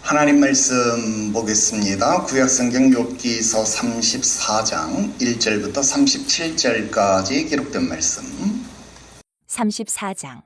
하나님 말씀 보겠습니다. 구약성경 욥기서 34장 1절부터 37절까지 기록된 말씀. 34장.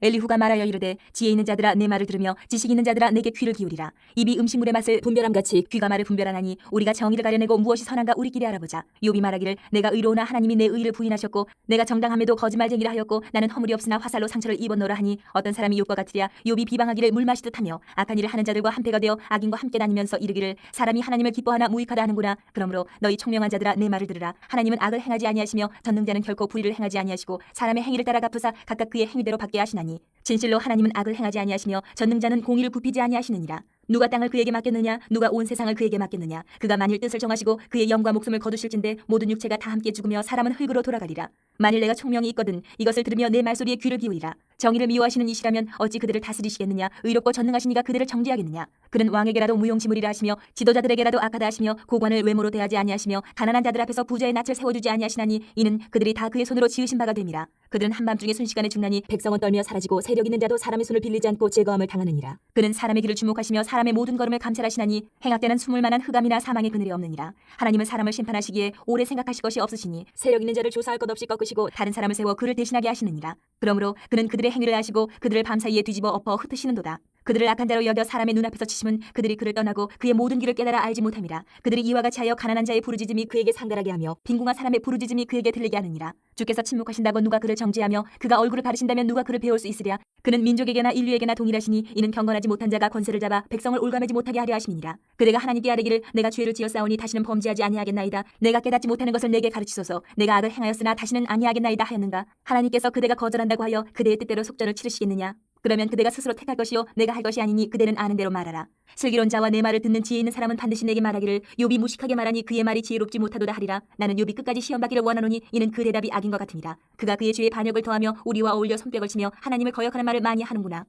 엘리후가 말하여 이르되 지혜 있는 자들아 내 말을 들으며 지식 있는 자들아 내게 귀를 기울이라. 입이 음식물의 맛을 분별함같이 귀가 말을 분별하나니 우리가 정의를 가려내고 무엇이 선한가 우리끼리 알아보자. 욥이 말하기를 내가 의로우나 하나님이 내 의를 부인하셨고 내가 정당함에도 거짓말쟁이라 하였고 나는 허물이 없으나 화살로 상처를 입었노라 하니 어떤 사람이 욥과 같으랴. 욥이 비방하기를 물 마시듯 하며 악한 일을 하는 자들과 한패가 되어 악인과 함께 다니면서 이르기를 사람이 하나님을 기뻐하나 무익하다 하는구나. 그러므로 너희 총명한 자들아 내 말을 들으라. 하나님은 악을 행하지 아니하시며 전능자는 결코 불의를 행하지 아니하시고 사람의 행위를 따라 갚으사 각각 그의 행위대로 받게 하시나니 진실로 하나님은 악을 행하지 아니하시며 전능자는 공의를 굽히지 아니하시느니라. 누가 땅을 그에게 맡겼느냐? 누가 온 세상을 그에게 맡겼느냐? 그가 만일 뜻을 정하시고 그의 영과 목숨을 거두실진대 모든 육체가 다 함께 죽으며 사람은 흙으로 돌아가리라. 만일 내가 총명이 있거든 이것을 들으며 내 말소리에 귀를 기울이라. 정의를 미워하시는 이시라면 어찌 그들을 다스리시겠느냐? 의롭고 전능하신 이가 그들을 정죄하겠느냐? 그는 왕에게라도 무용지물이라 하시며 지도자들에게라도 악하다 하시며 고관을 외모로 대하지 아니하시며 가난한 자들 앞에서 부자의 낯을 세워주지 아니하시나니 이는 그들이 다 그의 손으로 지으신 바가 됨이라. 그들은 한밤중에 순식간에 죽나니 백성은 떨며 사라지고 세력 있는 자도 사람의 손을 빌리지 않고 제거함을 당하느니라. 그는 사람의 길을 주목하시며 사람의 모든 걸음을 감찰하시나니 행악되는 숨을 만한 흑암이나 사망의 그늘이 없느니라. 하나님은 사람을 심판하시기에 오래 생각하실 것이 없으시니 세력 있는 자를 조사할 것 없이 꺾으시고 다른 사람을 세워 그를 대신하게 하시느니라. 그러므로 그는 그들의 행위를 아시고 그들을 밤사이에 뒤집어 엎어 흩으시는도다. 그들을 악한 자로 여겨 사람의 눈앞에서 치심은 그들이 그를 떠나고 그의 모든 길을 깨달아 알지 못함이라. 그들이 이와 같이 하여 가난한 자의 부르짖음이 그에게 상달하게 하며 빈궁한 사람의 부르짖음이 그에게 들리게 하느니라. 주께서 침묵하신다고 누가 그를 정죄하며 그가 얼굴을 가리신다면 누가 그를 배울 수 있으랴. 그는 민족에게나 인류에게나 동일하시니 이는 경건하지 못한 자가 권세를 잡아 백성을 올가매지 못하게 하려 하심이니라. 그대가 하나님께 아뢰기를 내가 죄를 지었사오니 다시는 범죄하지 아니하겠나이다. 내가 깨닫지 못하는 것을 내게 가르치소서. 내가 악을 행하였으나 다시는 아니하겠나이다 하였는가. 하나님께서 그대가 거절한다고 하여 그대의 뜻대로 속전을 치르시겠느냐. 그러면 그대가 스스로 택할 것이요 내가 할 것이 아니니 그대는 아는 대로 말하라. 슬기로운 자와 내 말을 듣는 지혜 있는 사람은 반드시 내게 말하기를 욥이 무식하게 말하니 그의 말이 지혜롭지 못하도다 하리라. 나는 욥이 끝까지 시험받기를 원하노니 이는 그 대답이 악인과 같으니라. 그가 그의 죄의 반역을 더하며 우리와 어울려 손뼉을 치며 하나님을 거역하는 말을 많이 하는구나.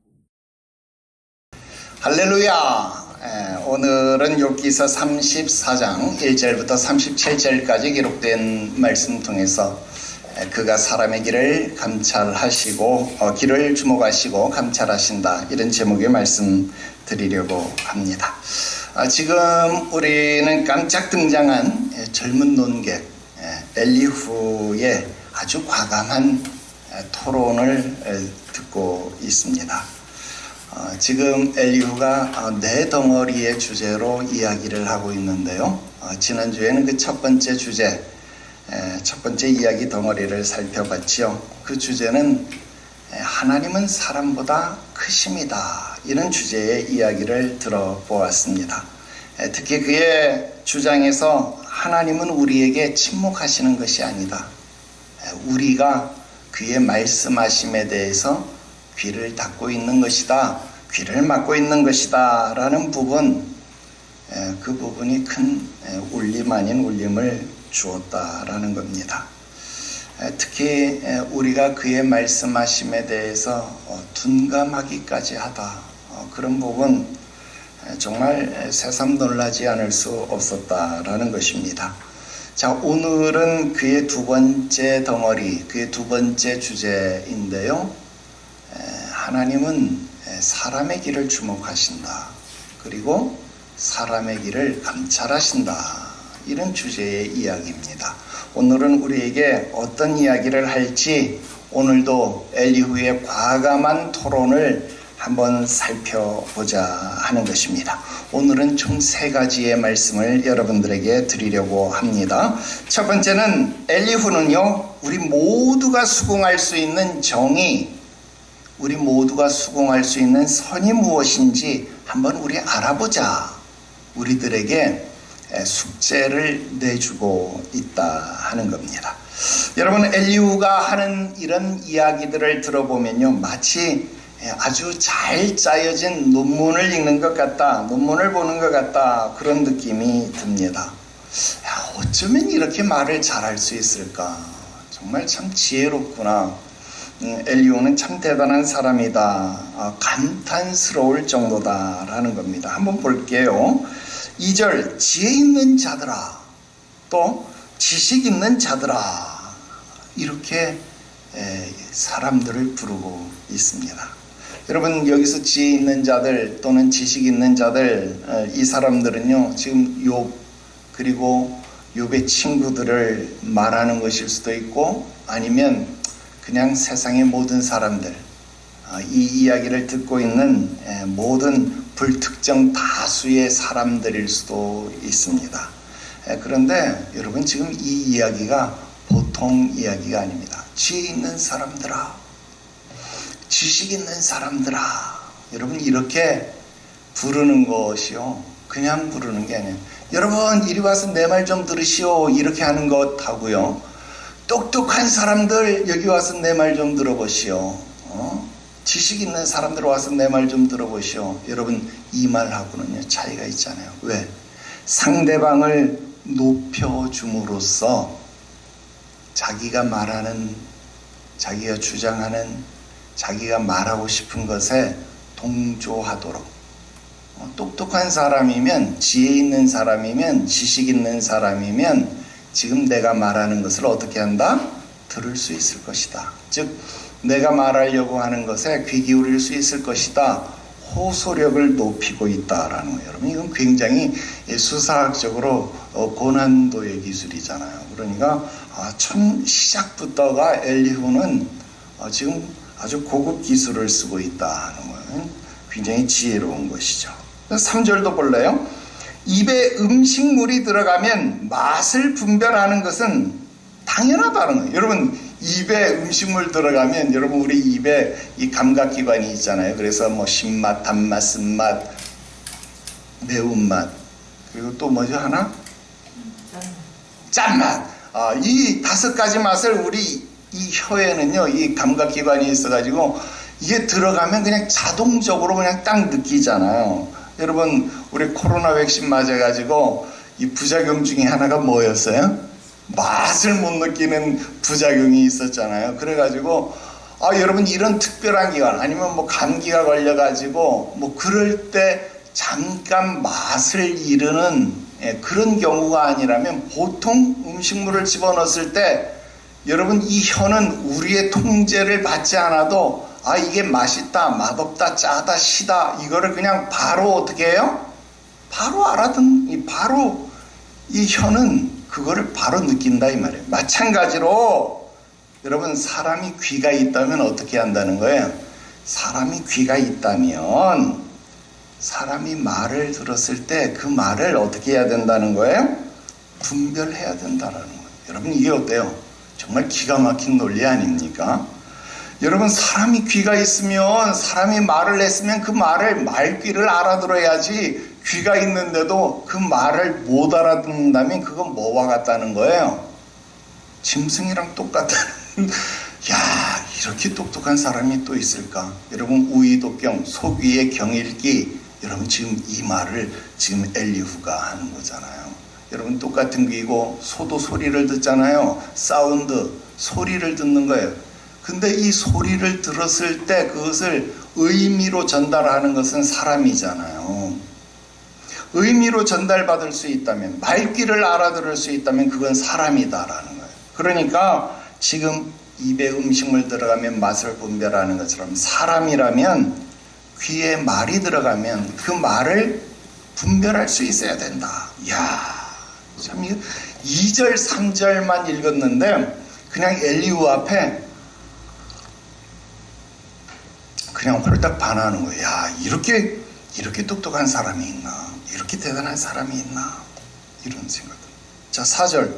할렐루야. 오늘은 욥기서 34장 1절부터 37절까지 기록된 말씀 통해서 그가 사람의 길을 감찰하시고 길을 주목하시고 감찰하신다, 이런 제목의 말씀 드리려고 합니다. 지금 우리는 깜짝 등장한 젊은 논객 엘리후의 아주 과감한 토론을 듣고 있습니다. 지금 엘리후가 네 덩어리의 주제로 이야기를 하고 있는데요. 지난주에는 그 첫 번째 주제, 첫 번째 이야기 덩어리를 살펴봤지요. 그 주제는 하나님은 사람보다 크심이다, 이런 주제의 이야기를 들어보았습니다. 특히 그의 주장에서 하나님은 우리에게 침묵하시는 것이 아니다, 우리가 그의 말씀하심에 대해서 귀를 닫고 있는 것이다, 귀를 막고 있는 것이다 라는 부분, 그 부분이 큰 울림 아닌 울림을 주었다라는 겁니다. 특히 우리가 그의 말씀하심에 대해서 둔감하기까지 하다, 그런 부분 정말 새삼 놀라지 않을 수 없었다라는 것입니다. 자, 오늘은 그의 두 번째 덩어리, 그의 두 번째 주제인데요. 하나님은 사람의 길을 주목하신다, 그리고 사람의 길을 감찰하신다, 이런 주제의 이야기입니다. 오늘은 우리에게 어떤 이야기를 할지 오늘도 엘리후의 과감한 토론을 한번 살펴보자 하는 것입니다. 오늘은 총 세 가지의 말씀을 여러분들에게 드리려고 합니다. 첫 번째는 엘리후는요, 우리 모두가 수긍할 수 있는 정의, 우리 모두가 수긍할 수 있는 선이 무엇인지 한번 우리 알아보자, 우리들에게 숙제를 내주고 있다 하는 겁니다. 여러분, 엘리후가 하는 이런 이야기들을 들어보면요, 마치 아주 잘 짜여진 논문을 읽는 것 같다, 논문을 보는 것 같다, 그런 느낌이 듭니다. 어쩌면 이렇게 말을 잘할 수 있을까, 정말 참 지혜롭구나, 엘리후는 참 대단한 사람이다, 감탄스러울 정도다 라는 겁니다. 한번 볼게요. 2절, 지혜 있는 자들아, 또 지식 있는 자들아, 이렇게 사람들을 부르고 있습니다. 여러분, 여기서 지혜 있는 자들 또는 지식 있는 자들, 이 사람들은요 지금 욥 그리고 욥의 친구들을 말하는 것일 수도 있고, 아니면 그냥 세상의 모든 사람들, 이 이야기를 듣고 있는 모든 불특정 다수의 사람들일 수도 있습니다. 그런데 여러분, 지금 이 이야기가 보통 이야기가 아닙니다. 지혜 있는 사람들아, 지식 있는 사람들아, 여러분 이렇게 부르는 것이요, 그냥 부르는 게 아니에요. 여러분 이리 와서 내 말 좀 들으시오, 이렇게 하는 것하고요, 똑똑한 사람들 여기 와서 내 말 좀 들어보시오, 지식 있는 사람들 와서 내 말 좀 들어보시오. 여러분 이 말하고는요 차이가 있잖아요. 왜? 상대방을 높여줌으로써 자기가 말하는, 자기가 주장하는, 자기가 말하고 싶은 것에 동조하도록, 똑똑한 사람이면, 지혜 있는 사람이면, 지식 있는 사람이면 지금 내가 말하는 것을 어떻게 한다? 들을 수 있을 것이다. 즉 내가 말하려고 하는 것에 귀 기울일 수 있을 것이다. 호소력을 높이고 있다라는 거예요. 여러분 이건 굉장히 수사학적으로 고난도의 기술이잖아요. 그러니까 첫 시작부터가 엘리후는 지금 아주 고급 기술을 쓰고 있다는 거예요. 굉장히 지혜로운 것이죠. 3절도 볼래요? 입에 음식물이 들어가면 맛을 분별하는 것은 당연하다는 거예요. 여러분 입에 음식물 들어가면, 여러분 우리 입에 이 감각기관이 있잖아요. 그래서 뭐 신맛, 단맛, 쓴맛, 매운맛, 그리고 또 뭐죠 하나? 짠맛. 이 5가지 맛을 우리 이 혀에는요 이 감각기관이 있어가지고 이게 들어가면 그냥 자동적으로 그냥 딱 느끼잖아요. 여러분 우리 코로나 백신 맞아가지고 이 부작용 중에 하나가 뭐였어요? 맛을 못 느끼는 부작용이 있었잖아요. 그래가지고 여러분 이런 특별한 기간, 아니면 뭐 감기가 걸려가지고 뭐 그럴 때 잠깐 맛을 잃는 그런 경우가 아니라면, 보통 음식물을 집어넣었을 때 여러분 이 혀는 우리의 통제를 받지 않아도 이게 맛있다, 맛없다, 짜다, 시다, 이거를 그냥 바로 어떻게 해요? 바로 바로 이 혀는 그거를 바로 느낀다 이 말이에요. 마찬가지로 여러분 사람이 귀가 있다면 어떻게 한다는 거예요? 사람이 귀가 있다면 사람이 말을 들었을 때 그 말을 어떻게 해야 된다는 거예요? 분별해야 된다는 거예요. 여러분 이게 어때요? 정말 기가 막힌 논리 아닙니까? 여러분 사람이 귀가 있으면, 사람이 말을 했으면 그 말을 말귀를 알아들어야지, 귀가 있는데도 그 말을 못 알아듣는다면 그건 뭐와 같다는 거예요? 짐승이랑 똑같다는. 야, 이렇게 똑똑한 사람이 또 있을까? 여러분 우의독경, 소귀의 경읽기, 여러분 지금 이 말을 지금 엘리후가 하는 거잖아요. 여러분 똑같은 귀고 소도 소리를 듣잖아요. 사운드, 소리를 듣는 거예요. 근데 이 소리를 들었을 때 그것을 의미로 전달하는 것은 사람이잖아요. 의미로 전달받을 수 있다면, 말귀를 알아들을 수 있다면 그건 사람이다라는 거예요. 그러니까 지금 입에 음식물 들어가면 맛을 분별하는 것처럼, 사람이라면 귀에 말이 들어가면 그 말을 분별할 수 있어야 된다. 이야, 참 2절 3절만 읽었는데 그냥 엘리후 앞에 그냥 홀딱 반하는 거예요. 야, 이렇게 똑똑한 사람이 있나, 이렇게 대단한 사람이 있나, 이런 생각. 자, 4절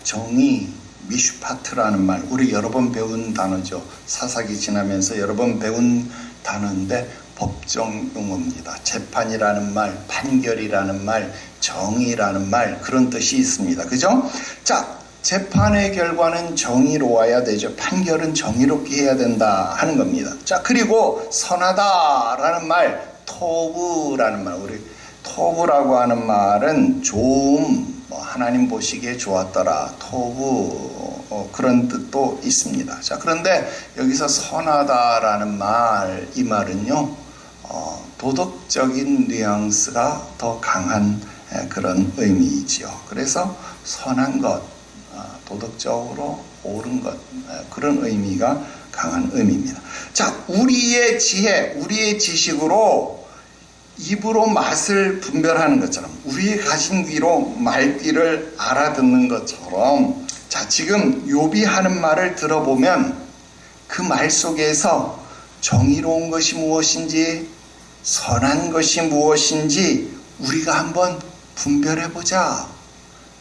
정의, 미슈파트라는 말, 우리 여러 번 배운 단어죠. 사사기 지나면서 여러 번 배운 단어인데 법정 용어입니다. 재판이라는 말, 판결이라는 말, 정의라는 말, 그런 뜻이 있습니다. 그죠? 자, 재판의 결과는 정의로워야 되죠. 판결은 정의롭게 해야 된다 하는 겁니다. 자, 그리고 선하다라는 말, 토브라는 말, 우리 토브라고 하는 말은 좋음, 하나님 보시기에 좋았더라, 토브, 그런 뜻도 있습니다. 자, 그런데 여기서 선하다라는 말, 이 말은요 도덕적인 뉘앙스가 더 강한 그런 의미이지요. 그래서 선한 것, 도덕적으로 옳은 것, 그런 의미가 강한 의미입니다. 자, 우리의 지혜, 우리의 지식으로 입으로 맛을 분별하는 것처럼, 우리의 가진 귀로 말귀를 알아듣는 것처럼, 자, 지금 욥이 하는 말을 들어보면 그 말 속에서 정의로운 것이 무엇인지, 선한 것이 무엇인지 우리가 한번 분별해보자,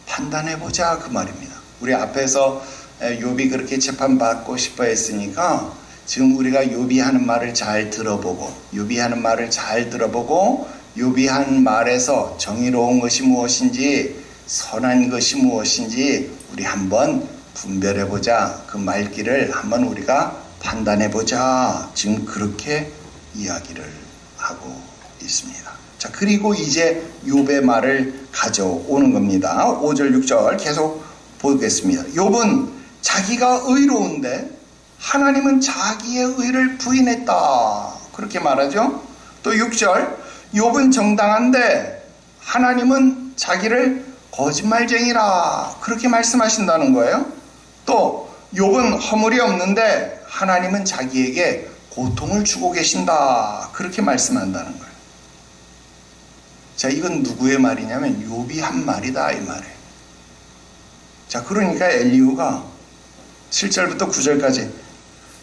판단해보자, 그 말입니다. 우리 앞에서 욥이 그렇게 재판받고 싶어 했으니까 지금 우리가 욥이 하는 말을 잘 들어보고, 욥이 하는 말을 잘 들어보고, 욥이 한 말에서 정의로운 것이 무엇인지, 선한 것이 무엇인지 우리 한번 분별해보자, 그 말귀를 한번 우리가 판단해보자, 지금 그렇게 이야기를 하고 있습니다. 자, 그리고 이제 욥의 말을 가져오는 겁니다. 5절 6절 계속 보겠습니다. 욥은 자기가 의로운데 하나님은 자기의 의를 부인했다, 그렇게 말하죠. 또 6절, 욥은 정당한데 하나님은 자기를 거짓말쟁이라, 그렇게 말씀하신다는 거예요. 또 욥은 허물이 없는데 하나님은 자기에게 고통을 주고 계신다, 그렇게 말씀한다는 거예요. 자, 이건 누구의 말이냐면 욥이 한 말이다, 이 말이에요. 자, 그러니까 엘리후가 7절부터 9절까지,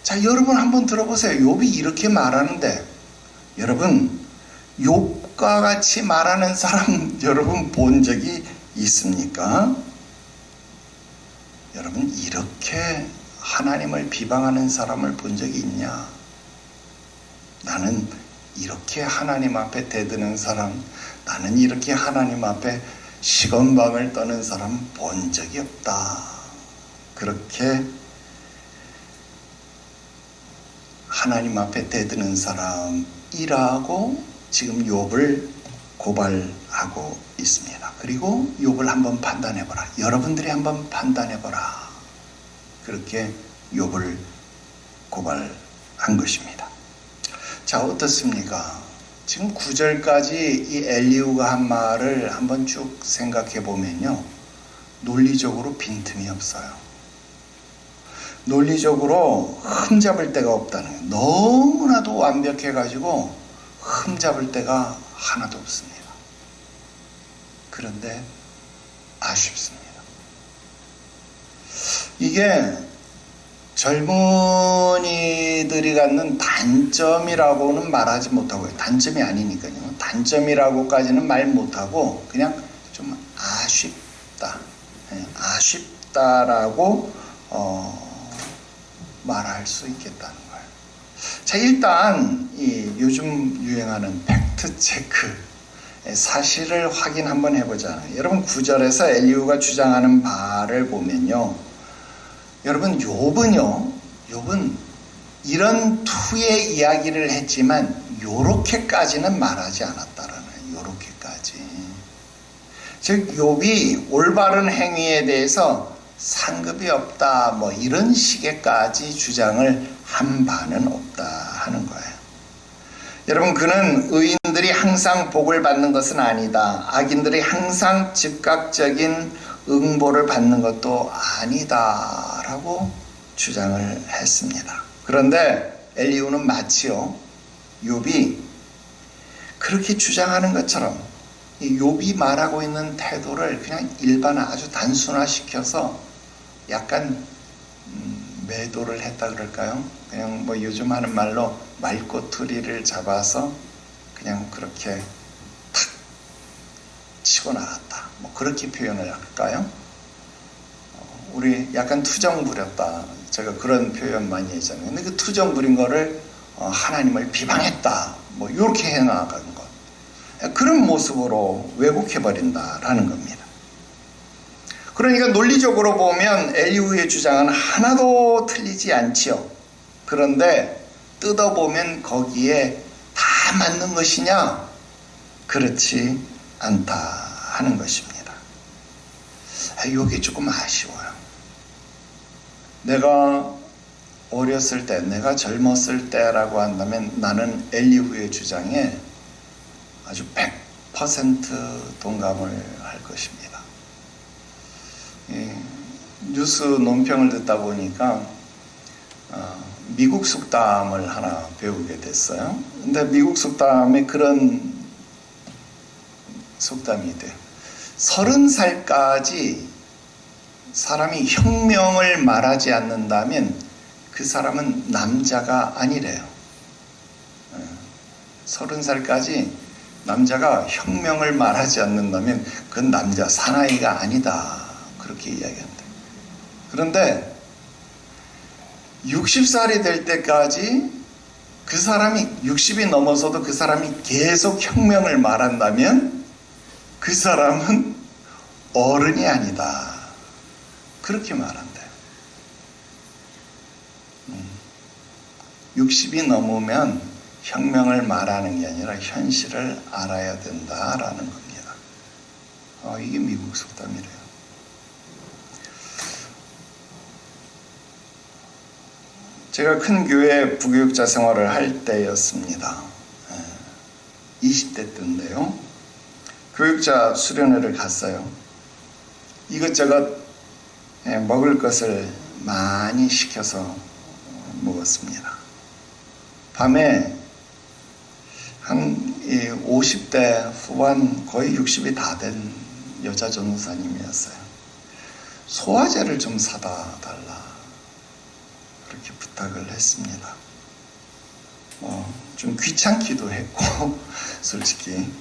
자, 여러분 한번 들어보세요. 욥이 이렇게 말하는데, 여러분 욥과 같이 말하는 사람 여러분 본 적이 있습니까? 여러분 이렇게 하나님을 비방하는 사람을 본 적이 있냐? 나는 이렇게 하나님 앞에 대드는 사람, 나는 이렇게 하나님 앞에 시건방을 떠는 사람 본 적이 없다, 그렇게 하나님 앞에 대드는 사람이라고 지금 욥을 고발하고 있습니다. 그리고 욥을 한번 판단해보라, 여러분들이 한번 판단해보라, 그렇게 욥을 고발한 것입니다. 자, 어떻습니까? 지금 9절까지 이 엘리후가 한 말을 한번 쭉 생각해 보면요, 논리적으로 빈틈이 없어요. 논리적으로 흠잡을 데가 없다는 거예요. 너무나도 완벽해가지고 흠잡을 데가 하나도 없습니다. 그런데 아쉽습니다. 이게 젊은이들이 갖는 단점이라고는 말하지 못하고요. 단점이 아니니까요. 단점이라고까지는 말 못하고 그냥 좀 아쉽다, 아쉽다라고 말할 수 있겠다는 거예요. 자, 일단 이 요즘 유행하는 팩트 체크, 사실을 확인 한번 해보잖아요. 여러분 9절에서 엘리후가 주장하는 바를 보면요, 여러분 욥은 이런 투의 이야기를 했지만 요렇게까지는 말하지 않았다라는 거예요. 요렇게까지. 즉 욥이 올바른 행위에 대해서 상급이 없다, 뭐 이런 식의까지 주장을 한 바는 없다 하는 거예요. 여러분, 그는 의인들이 항상 복을 받는 것은 아니다, 악인들이 항상 즉각적인 응보를 받는 것도 아니다 라고 주장을 했습니다. 그런데 엘리후는 마치요, 욥이 그렇게 주장하는 것처럼 이 욥이 말하고 있는 태도를 그냥 일반 아주 단순화시켜서 약간 매도를 했다 그럴까요? 그냥 뭐 요즘 하는 말로 말꼬투리를 잡아서 그냥 그렇게 탁 치고 나갔다, 뭐 그렇게 표현을 할까요? 우리 약간 투정 부렸다, 제가 그런 표현 많이 했잖아요. 근데 그 투정 부린 거를 하나님을 비방했다, 뭐 이렇게 해나가는 것, 그런 모습으로 왜곡해버린다라는 겁니다. 그러니까 논리적으로 보면 엘리후의 주장은 하나도 틀리지 않지요. 그런데 뜯어보면 거기에 다 맞는 것이냐? 그렇지 않다 하는 것입니다. 이게 조금 아쉬워요. 내가 어렸을 때, 내가 젊었을 때라고 한다면 나는 엘리후의 주장에 아주 100% 동감을 할 것입니다. 뉴스 논평을 듣다 보니까 미국 속담을 하나 배우게 됐어요. 근데 미국 속담에 그런 속담이 있대요. 30살까지 사람이 혁명을 말하지 않는다면 그 사람은 남자가 아니래요. 30살까지 남자가 혁명을 말하지 않는다면 그건 남자, 사나이가 아니다. 그렇게 이야기한다. 그런데 60살이 될 때까지 그 사람이 60이 넘어서도 그 사람이 계속 혁명을 말한다면 그 사람은 어른이 아니다. 그렇게 말한대요. 60이 넘으면 혁명을 말하는 게 아니라 현실을 알아야 된다라는 겁니다. 이게 미국 속담이래요. 제가 큰 교회 부교육자 생활을 할 때였습니다. 20대 때인데요. 교육자 수련회를 갔어요. 이것저것 먹을 것을 많이 시켜서 먹었습니다. 밤에 한 50대 후반 거의 60이 다 된 여자 전도사님이었어요. 소화제를 좀 사다 달라 그렇게 부탁을 했습니다. 좀 귀찮기도 했고 솔직히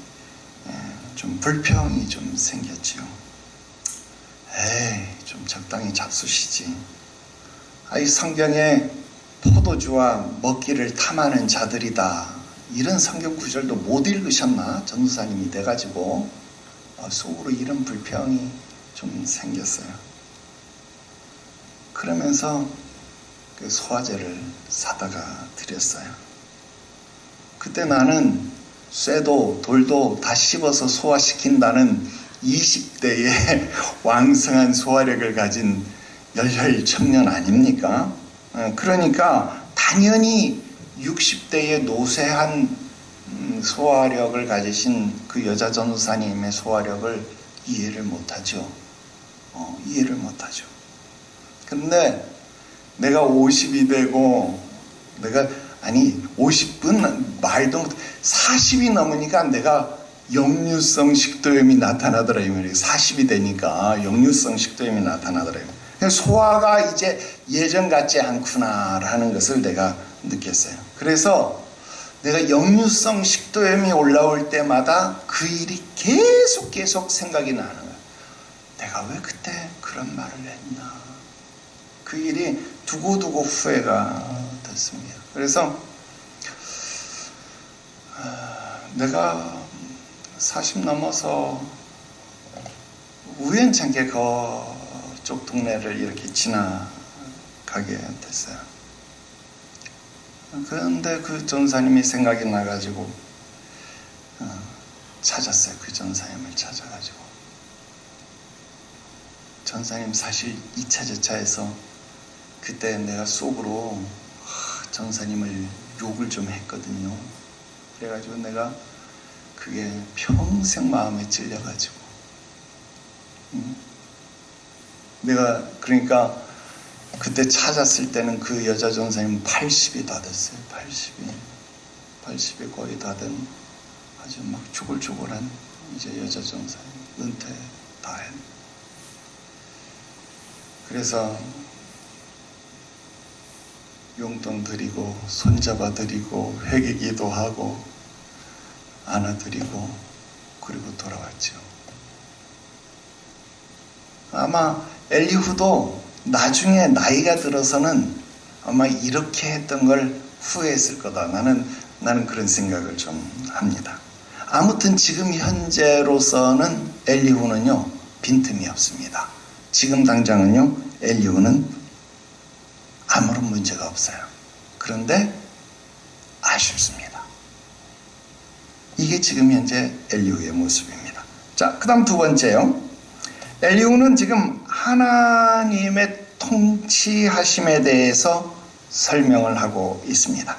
좀 불평이 좀 생겼지요. 좀 적당히 잡수시지. 이 성경에 포도주와 먹기를 탐하는 자들이다. 이런 성경 구절도 못 읽으셨나? 전도사님이 돼가지고 속으로 이런 불평이 좀 생겼어요. 그러면서 그 소화제를 사다가 드렸어요. 그때 나는 쇠도 돌도 다 씹어서 소화시킨다는 20대의 왕성한 소화력을 가진 열혈 청년 아닙니까? 그러니까 당연히 60대의 노쇠한 소화력을 가지신 그 여자 전도사님의 소화력을 이해를 못하죠. 이해를 못하죠. 그런데 내가 50이 되고 50분 말도 못 40이 넘으니까 내가 역류성 식도염이 나타나더라 이 말이에요. 40이 되니까 역류성 식도염이 나타나더래요. 소화가 이제 예전 같지 않구나라는 것을 내가 느꼈어요. 그래서 내가 역류성 식도염이 올라올 때마다 그 일이 계속 생각이 나는 거예요. 내가 왜 그때 그런 말을 했나. 그 일이 두고두고 후회가 됐습니다. 그래서 내가 40 넘어서 우연찮게 그쪽 동네를 이렇게 지나가게 됐어요. 그런데 그 전사님이 생각이 나가지고 찾았어요. 그 전사님을 찾아가지고 전사님 사실 2차 제차에서 그때 내가 속으로 전사님을 욕을 좀 했거든요. 그래가지고 내가 그게 평생 마음에 찔려가지고 내가 그러니까 그때 찾았을 때는 그 여자 전사님 80이 다 됐어요. 80이 거의 다 된 아주 막 조골조골한 이제 여자 전사님 은퇴 다 했. 그래서 용돈 드리고 손잡아 드리고 회개기도 하고 안아드리고 그리고 돌아왔죠. 아마 엘리후도 나중에 나이가 들어서는 아마 이렇게 했던 걸 후회했을 거다. 나는 그런 생각을 좀 합니다. 아무튼 지금 현재로서는 엘리후는요 빈틈이 없습니다. 지금 당장은요 엘리후는 아무런 문제가 없어요. 그런데 아쉽습니다. 이게 지금 현재 엘리후의 모습입니다. 자, 그 다음 두 번째요. 엘리후는 지금 하나님의 통치하심에 대해서 설명을 하고 있습니다.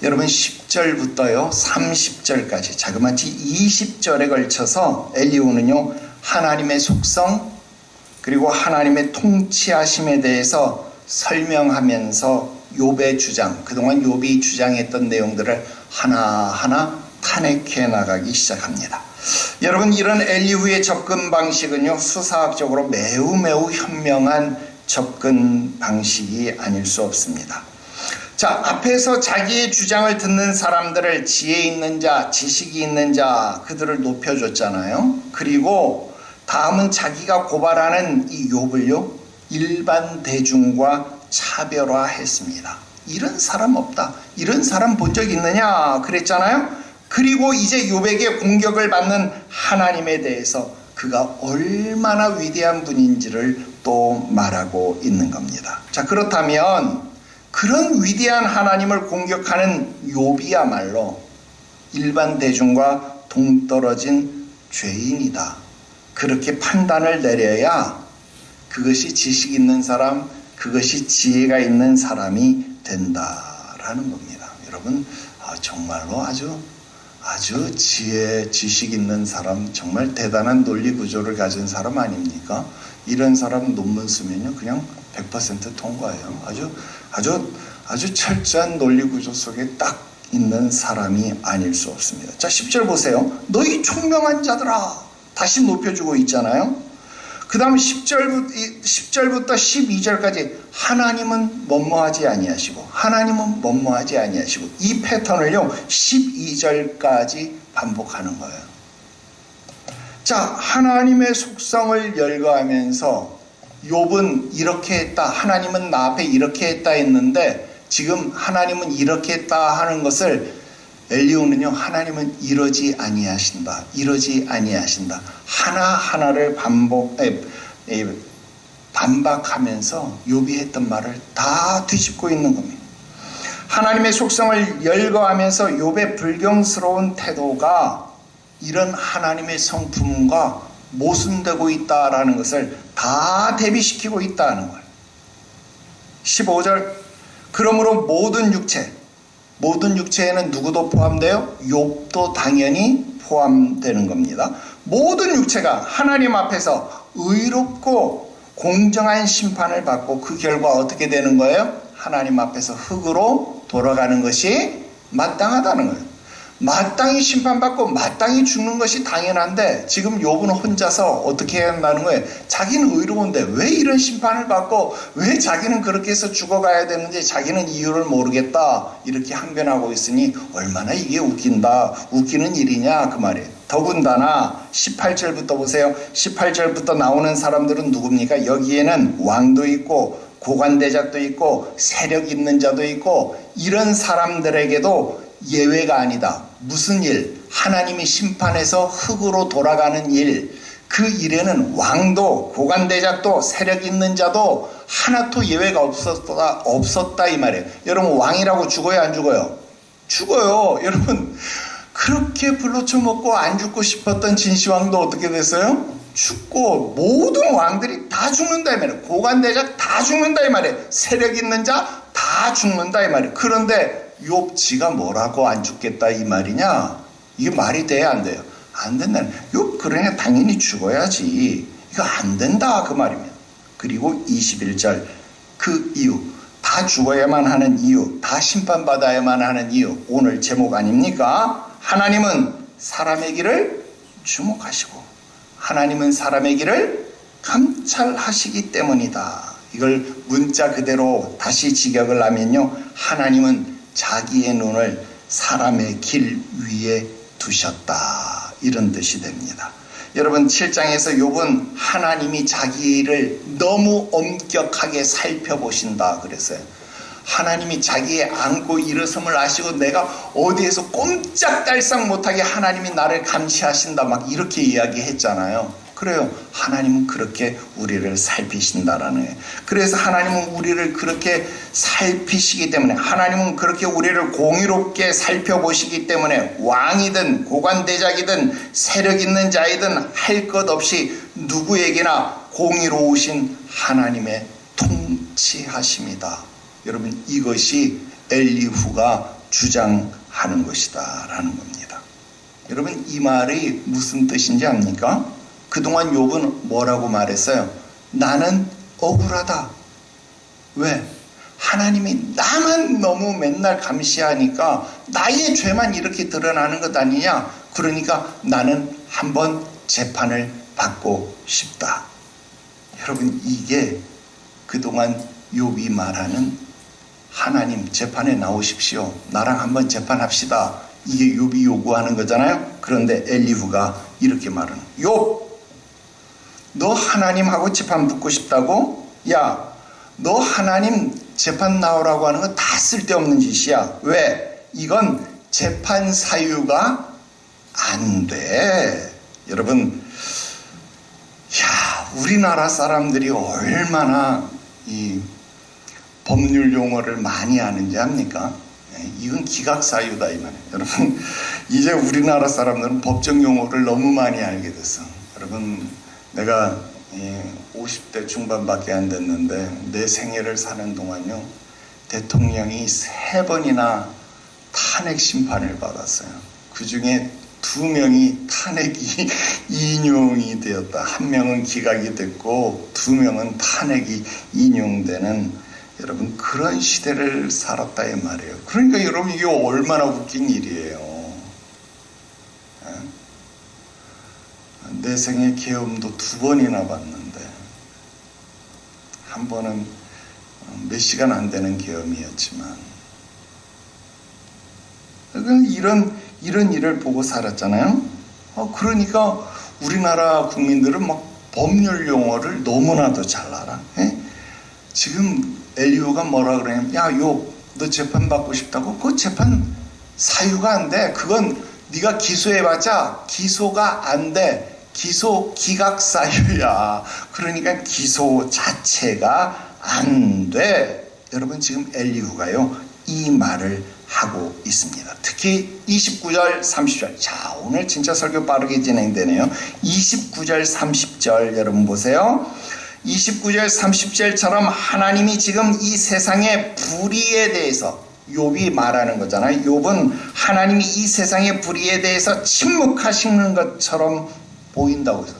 여러분 10절부터요 30절까지 자그마치 20절에 걸쳐서 엘리후는요 하나님의 속성, 그리고 하나님의 통치하심에 대해서 설명하면서 욥의 주장, 그동안 욥이 주장했던 내용들을 하나하나 탄핵해 나가기 시작합니다. 여러분, 이런 엘리후의 접근 방식은요, 수사학적으로 매우 현명한 접근 방식이 아닐 수 없습니다. 자, 앞에서 자기의 주장을 듣는 사람들을 지혜 있는 자, 지식이 있는 자, 그들을 높여줬잖아요. 그리고 다음은 자기가 고발하는 이 욥을요, 일반 대중과 차별화했습니다. 이런 사람 없다, 이런 사람 본 적 있느냐 그랬잖아요. 그리고 이제 욥에게 공격을 받는 하나님에 대해서 그가 얼마나 위대한 분인지를 또 말하고 있는 겁니다. 자, 그렇다면 그런 위대한 하나님을 공격하는 욥이야말로 일반 대중과 동떨어진 죄인이다, 그렇게 판단을 내려야 그것이 지식 있는 사람, 그것이 지혜가 있는 사람이 된다라는 겁니다. 여러분, 정말로 아주 지식 있는 사람, 정말 대단한 논리 구조를 가진 사람 아닙니까? 이런 사람 논문 쓰면요, 그냥 100% 통과해요. 아주 철저한 논리 구조 속에 딱 있는 사람이 아닐 수 없습니다. 자, 10절 보세요. 너희 총명한 자들아, 다시 높여주고 있잖아요. 그 다음 10절부터 12절까지 하나님은 뭐뭐하지 아니하시고, 하나님은 뭐뭐하지 아니하시고, 이 패턴을요 12절까지 반복하는 거예요. 자, 하나님의 속성을 열거하면서 욥은 이렇게 했다, 하나님은 나 앞에 이렇게 했다 했는데, 지금 하나님은 이렇게 했다 하는 것을 엘리후는요, 하나님은 이러지 아니하신다, 이러지 아니하신다, 하나하나를 반박하면서 욥이 했던 말을 다 뒤집고 있는 겁니다. 하나님의 속성을 열거하면서 욥의 불경스러운 태도가 이런 하나님의 성품과 모순되고 있다라는 것을 다 대비시키고 있다는 거예요. 15절, 그러므로 모든 육체에는 누구도 포함되어 욥도 당연히 포함되는 겁니다. 모든 육체가 하나님 앞에서 의롭고 공정한 심판을 받고 그 결과 어떻게 되는 거예요? 하나님 앞에서 흙으로 돌아가는 것이 마땅하다는 거예요. 마땅히 심판받고 마땅히 죽는 것이 당연한데, 지금 욥은 혼자서 어떻게 해야 한다는 거예요? 자기는 의로운데 왜 이런 심판을 받고 왜 자기는 그렇게 해서 죽어가야 되는지 자기는 이유를 모르겠다, 이렇게 항변하고 있으니 얼마나 이게 웃기는 일이냐 그 말이에요. 더군다나 18절부터 보세요. 18절부터 나오는 사람들은 누굽니까? 여기에는 왕도 있고 고관대작도 있고 세력 있는 자도 있고, 이런 사람들에게도 예외가 아니다. 무슨 일? 하나님이 심판해서 흙으로 돌아가는 일. 그 일에는 왕도 고관대작도 세력 있는 자도 하나도 예외가 없었다 이 말이에요. 여러분, 왕이라고 죽어요 안 죽어요? 죽어요. 여러분, 그렇게 불로쳐 먹고 안 죽고 싶었던 진시황도 어떻게 됐어요? 죽고, 모든 왕들이 다 죽는다 이 말이에요. 고관대작 다 죽는다 이 말이에요. 세력 있는 자 다 죽는다 이 말이에요. 그런데 욥 지가 뭐라고 안 죽겠다 이 말이냐? 이게 말이 돼야 안 돼요? 안 된다. 욥 그러냐, 당연히 죽어야지. 이거 안 된다 그 말입니다. 그리고 21절, 그 이유, 다 죽어야만 하는 이유, 다 심판받아야만 하는 이유, 오늘 제목 아닙니까? 하나님은 사람의 길을 주목하시고 하나님은 사람의 길을 감찰하시기 때문이다. 이걸 문자 그대로 다시 직역을 하면요, 하나님은 자기의 눈을 사람의 길 위에 두셨다, 이런 뜻이 됩니다. 여러분, 7장에서 욥은 하나님이 자기를 너무 엄격하게 살펴보신다 그랬어요. 하나님이 자기의 안고 일어섬을 아시고 내가 어디에서 꼼짝달싹 못하게 하나님이 나를 감시하신다, 막 이렇게 이야기했잖아요. 그래요. 하나님은 그렇게 우리를 살피신다라는 거예요. 그래서 하나님은 우리를 그렇게 살피시기 때문에, 하나님은 그렇게 우리를 공의롭게 살펴보시기 때문에 왕이든 고관대작이든 세력 있는 자이든 할 것 없이 누구에게나 공의로우신 하나님의 통치하심이다. 여러분, 이것이 엘리후가 주장하는 것이다 라는 겁니다. 여러분, 이 말이 무슨 뜻인지 압니까? 그동안 욥은 뭐라고 말했어요? 나는 억울하다. 왜? 하나님이 나만 너무 맨날 감시하니까 나의 죄만 이렇게 드러나는 것 아니냐? 그러니까 나는 한번 재판을 받고 싶다. 여러분, 이게 그동안 욥이 말하는 하나님 재판에 나오십시오. 나랑 한번 재판합시다. 이게 욥이 요구하는 거잖아요. 그런데 엘리후가 이렇게 말하는, 욥, 너 하나님하고 재판 붙고 싶다고? 야, 너 하나님 재판 나오라고 하는 거 다 쓸데없는 짓이야. 왜? 이건 재판 사유가 안 돼. 여러분, 야, 우리나라 사람들이 얼마나 이 법률 용어를 많이 아는지 압니까? 이건 기각사유다 이 말이에요. 여러분, 이제 우리나라 사람들은 법정 용어를 너무 많이 알게 됐어. 여러분, 내가 50대 중반밖에 안 됐는데 내 생애를 사는 동안요, 대통령이 3번이나 탄핵 심판을 받았어요. 그 중에 2명이 탄핵이 인용이 되었다. 1명은 기각이 됐고 2명은 탄핵이 인용되는, 여러분, 그런 시대를 살았다 이 말이에요. 그러니까 여러분, 이게 얼마나 웃긴 일이에요. 내 생에 계엄도 2번이나 받는데, 한 번은 몇 시간 안 되는 계엄이었지만, 이런 일을 보고 살았잖아요. 그러니까 우리나라 국민들은 막 법률 용어를 너무나도 잘 알아. 지금 엘리후가 뭐라 그러냐면, 야, 욥, 너 재판 받고 싶다고? 그 재판 사유가 안 돼. 그건 네가 기소해봤자 기소가 안 돼. 기소 기각 사유야. 그러니까 기소 자체가 안 돼. 여러분, 지금 엘리후가요, 이 말을 하고 있습니다. 특히 29절 30절. 자, 오늘 진짜 설교 빠르게 진행되네요. 29절 30절 여러분 보세요. 29절 30절처럼 하나님이 지금 이 세상의 불의에 대해서, 욥이 말하는 거잖아요. 욥은 하나님이 이 세상의 불의에 대해서 침묵하시는 것처럼 보인다고 해서,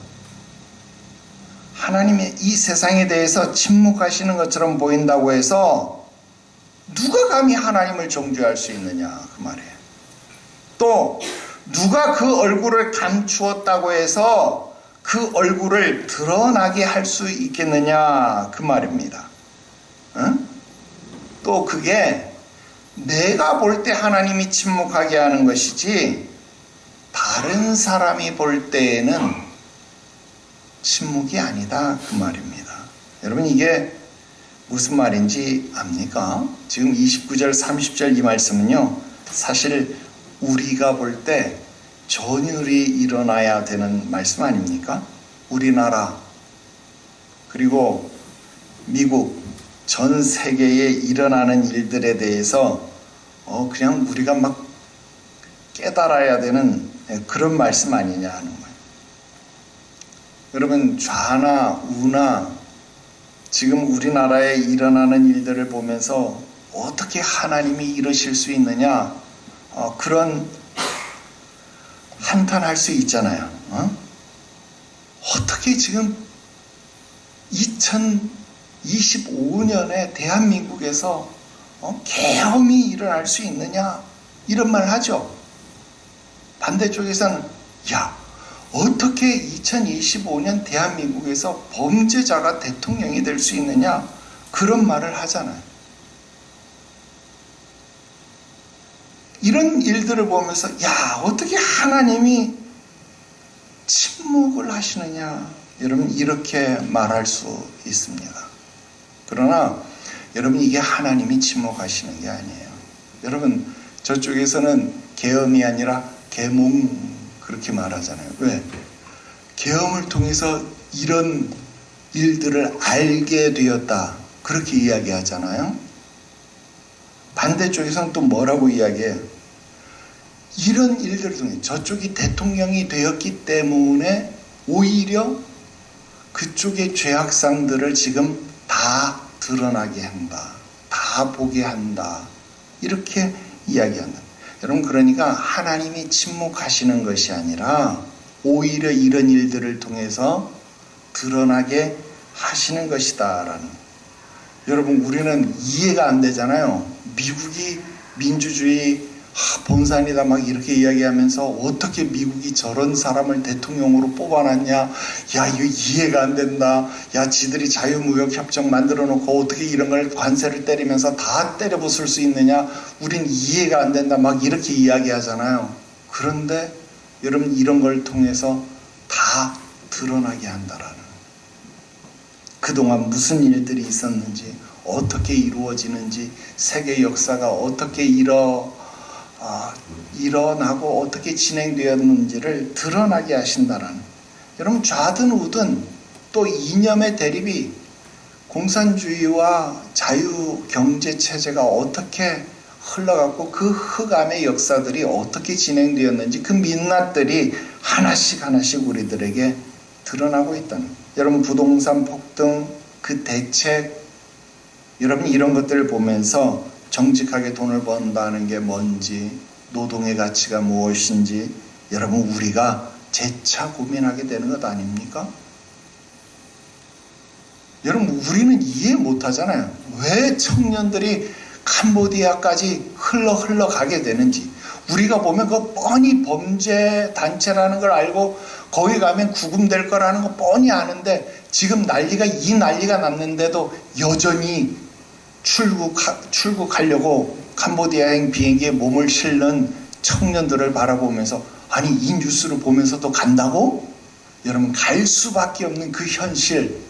하나님이 이 세상에 대해서 침묵하시는 것처럼 보인다고 해서 누가 감히 하나님을 정죄할 수 있느냐 그 말이에요. 또 누가 그 얼굴을 감추었다고 해서 그 얼굴을 드러나게 할 수 있겠느냐 그 말입니다. 또 그게 내가 볼 때 하나님이 침묵하게 하는 것이지 다른 사람이 볼 때에는 침묵이 아니다 그 말입니다. 여러분, 이게 무슨 말인지 압니까? 지금 29절 30절 이 말씀은요, 사실 우리가 볼 때 전율이 일어나야 되는 말씀 아닙니까? 우리나라 그리고 미국 전 세계에 일어나는 일들에 대해서 그냥 우리가 막 깨달아야 되는 그런 말씀 아니냐 하는 거예요. 여러분, 좌나 우나 지금 우리나라에 일어나는 일들을 보면서 어떻게 하나님이 이러실 수 있느냐, 그런 한탄할 수 있잖아요. 어떻게 지금 2025년에 대한민국에서 계엄이 일어날 수 있느냐, 이런 말 하죠. 반대쪽에서는 야, 어떻게 2025년 대한민국에서 범죄자가 대통령이 될 수 있느냐, 그런 말을 하잖아요. 이런 일들을 보면서 야, 어떻게 하나님이 침묵을 하시느냐, 여러분, 이렇게 말할 수 있습니다. 그러나 여러분, 이게 하나님이 침묵하시는 게 아니에요. 여러분, 저쪽에서는 계엄이 아니라 계몽 그렇게 말하잖아요. 왜? 계엄을 통해서 이런 일들을 알게 되었다 그렇게 이야기하잖아요. 반대쪽에서는 또 뭐라고 이야기해요? 이런 일들을 통해 저쪽이 대통령이 되었기 때문에 오히려 그쪽의 죄악상들을 지금 다 드러나게 한다, 다 보게 한다, 이렇게 이야기한다. 여러분, 그러니까 하나님이 침묵하시는 것이 아니라 오히려 이런 일들을 통해서 드러나게 하시는 것이다라는. 여러분, 우리는 이해가 안 되잖아요. 미국이 민주주의 본산이다 막 이렇게 이야기하면서 어떻게 미국이 저런 사람을 대통령으로 뽑아놨냐. 야, 이거 이해가 안 된다. 야, 지들이 자유무역협정 만들어 놓고 어떻게 이런 걸 관세를 때리면서 다 때려 부술 수 있느냐. 우린 이해가 안 된다 막 이렇게 이야기하잖아요. 그런데 여러분, 이런 걸 통해서 다 드러나게 한다라는. 그동안 무슨 일들이 있었는지, 어떻게 이루어지는지, 세계 역사가 어떻게 일어나고 어떻게 진행되었는지를 드러나게 하신다라는. 여러분, 좌든 우든 또 이념의 대립이 공산주의와 자유경제체제가 어떻게 흘러갔고 그 흑암의 역사들이 어떻게 진행되었는지 그 민낯들이 하나씩 하나씩 우리들에게 드러나고 있다는. 여러분, 부동산 폭등, 그 대책, 여러분 이런 것들을 보면서 정직하게 돈을 번다는 게 뭔지, 노동의 가치가 무엇인지 여러분 우리가 재차 고민하게 되는 것 아닙니까? 여러분, 우리는 이해 못하잖아요. 왜 청년들이 캄보디아까지 흘러가게 되는지. 우리가 보면 그 뻔히 범죄 단체라는 걸 알고 거기 가면 구금될 거라는 거 뻔히 아는데 지금 이 난리가 났는데도 여전히 출국하려고 캄보디아행 비행기에 몸을 실는 청년들을 바라보면서, 아니 이 뉴스를 보면서도 간다고? 여러분, 갈 수밖에 없는 그 현실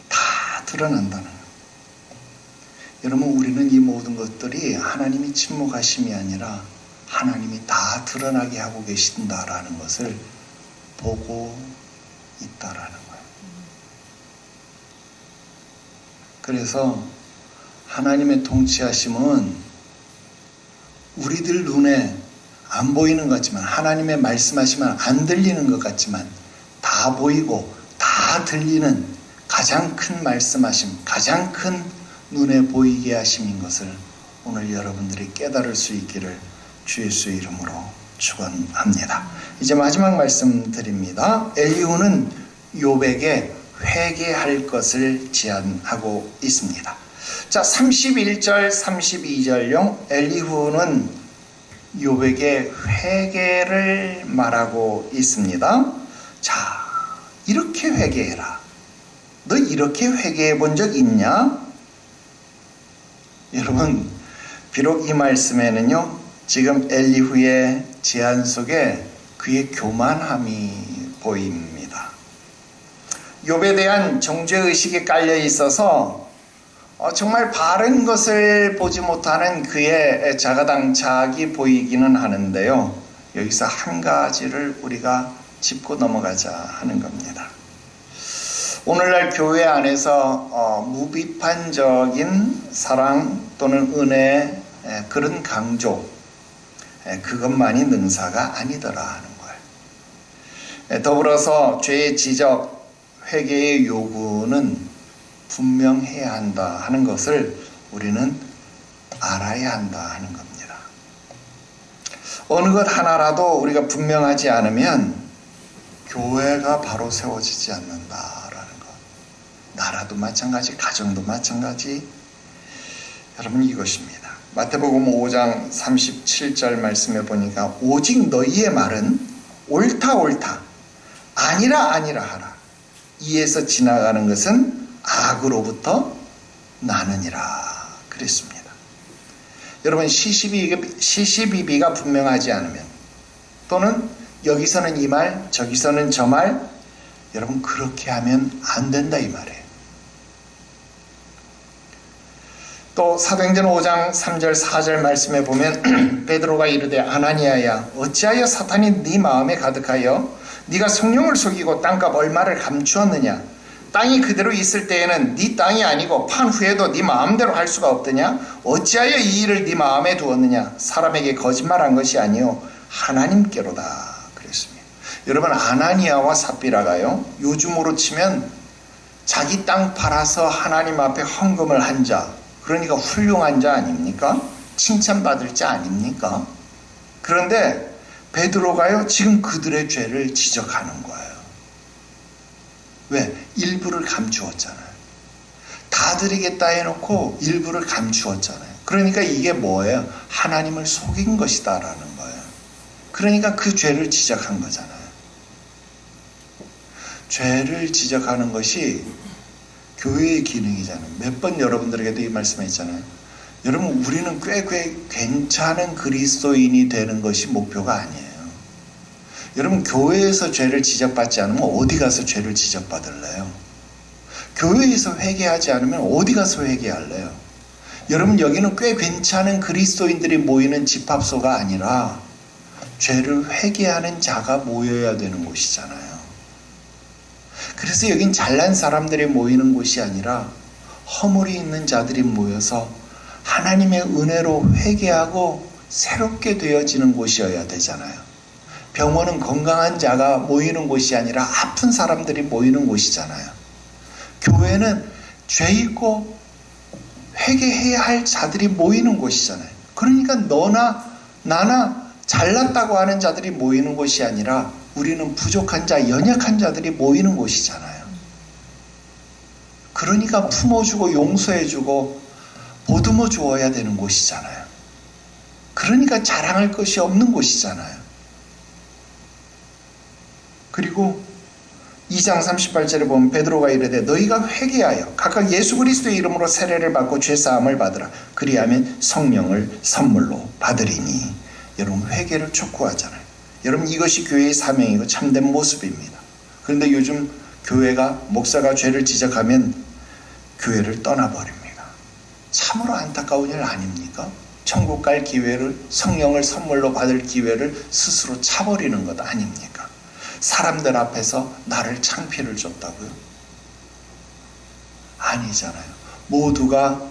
다 드러난다는 거예요. 여러분, 우리는 이 모든 것들이 하나님이 침묵하심이 아니라 하나님이 다 드러나게 하고 계신다라는 것을 보고 있다라는 거예요. 그래서 하나님의 통치하심은 우리들 눈에 안 보이는 것 같지만, 하나님의 말씀하시면 안 들리는 것 같지만 다 보이고 다 들리는 가장 큰 말씀하심, 가장 큰 눈에 보이게 하심인 것을 오늘 여러분들이 깨달을 수 있기를 주 예수의 이름으로 축원합니다. 이제 마지막 말씀 드립니다. 엘리후는 욥에게 회개할 것을 제안하고 있습니다. 자, 31절 32절용 엘리후는 욥에게 회개를 말하고 있습니다. 자, 이렇게 회개해라. 너 이렇게 회개해 본 적 있냐? 여러분, 비록 이 말씀에는요, 지금 엘리후의 제안 속에 그의 교만함이 보입니다. 욥에 대한 정죄의식이 깔려 있어서 정말 바른 것을 보지 못하는 그의 자가당착이 보이기는 하는데요. 여기서 한 가지를 우리가 짚고 넘어가자 하는 겁니다. 오늘날 교회 안에서 무비판적인 사랑 또는 은혜, 그런 강조, 그것만이 능사가 아니더라 하는 거예요. 더불어서 죄의 지적, 회개의 요구는 분명해야 한다 하는 것을 우리는 알아야 한다 하는 겁니다. 어느 것 하나라도 우리가 분명하지 않으면 교회가 바로 세워지지 않는다라는 것. 나라도 마찬가지, 가정도 마찬가지. 여러분, 이것입니다. 마태복음 5장 37절 말씀에 보니까 오직 너희의 말은 옳다 옳다, 아니라 아니라 하라. 이에서 지나가는 것은 악으로부터 나느니라 그랬습니다. 여러분, 시시비비가 분명하지 않으면, 또는 여기서는 이 말 저기서는 저 말, 여러분 그렇게 하면 안 된다 이 말이에요. 또 사도행전 5장 3절 4절 말씀에 보면 베드로가 이르되 아나니아야, 어찌하여 사탄이 네 마음에 가득하여 네가 성령을 속이고 땅값 얼마를 감추었느냐? 땅이 그대로 있을 때에는 네 땅이 아니고 판 후에도 네 마음대로 할 수가 없더냐? 어찌하여 이 일을 네 마음에 두었느냐? 사람에게 거짓말한 것이 아니요 하나님께로다 그랬습니다. 여러분, 아나니아와 삽비라가요, 요즘으로 치면 자기 땅 팔아서 하나님 앞에 헌금을 한 자, 그러니까 훌륭한 자 아닙니까? 칭찬받을 자 아닙니까? 그런데 베드로가요 지금 그들의 죄를 지적하는 거예요. 왜? 일부를 감추었잖아요. 다 드리겠다 해놓고 일부를 감추었잖아요. 그러니까 이게 뭐예요? 하나님을 속인 것이다 라는 거예요. 그러니까 그 죄를 지적한 거잖아요. 죄를 지적하는 것이 교회의 기능이잖아요. 몇 번 여러분들에게도 이 말씀했잖아요. 여러분 우리는 꽤 괜찮은 그리스도인이 되는 것이 목표가 아니에요. 여러분 교회에서 죄를 지적받지 않으면 어디 가서 죄를 지적받을래요? 교회에서 회개하지 않으면 어디 가서 회개할래요? 여러분 여기는 꽤 괜찮은 그리스도인들이 모이는 집합소가 아니라 죄를 회개하는 자가 모여야 되는 곳이잖아요. 그래서 여긴 잘난 사람들이 모이는 곳이 아니라 허물이 있는 자들이 모여서 하나님의 은혜로 회개하고 새롭게 되어지는 곳이어야 되잖아요. 병원은 건강한 자가 모이는 곳이 아니라 아픈 사람들이 모이는 곳이잖아요. 교회는 죄 있고 회개해야 할 자들이 모이는 곳이잖아요. 그러니까 너나 나나 잘났다고 하는 자들이 모이는 곳이 아니라 우리는 부족한 자, 연약한 자들이 모이는 곳이잖아요. 그러니까 품어주고 용서해주고 보듬어 주어야 되는 곳이잖아요. 그러니까 자랑할 것이 없는 곳이잖아요. 그리고 2장 38절에 보면 베드로가 이르되 너희가 회개하여 각각 예수 그리스도의 이름으로 세례를 받고 죄사함을 받으라. 그리하면 성령을 선물로 받으리니. 여러분 회개를 촉구하잖아요. 여러분 이것이 교회의 사명이고 참된 모습입니다. 그런데 요즘 교회가 목사가 죄를 지적하면 교회를 떠나버립니다. 참으로 안타까운 일 아닙니까? 천국 갈 기회를, 성령을 선물로 받을 기회를 스스로 차버리는 것 아닙니까? 사람들 앞에서 나를 창피를 줬다고요? 아니잖아요. 모두가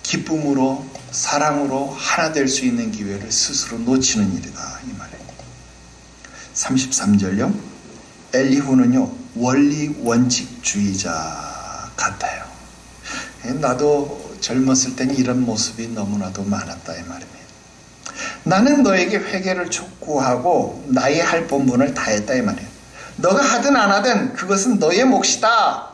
기쁨으로 사랑으로 하나 될 수 있는 기회를 스스로 놓치는 일이다 이 말이에요. 33절요. 엘리후는요 원리 원칙주의자 같아요. 나도 젊었을 땐 이런 모습이 너무나도 많았다 이 말입니다. 나는 너에게 회개를 촉구하고 나의 할 본분을 다했다 이 말이에요. 너가 하든 안 하든 그것은 너의 몫이다.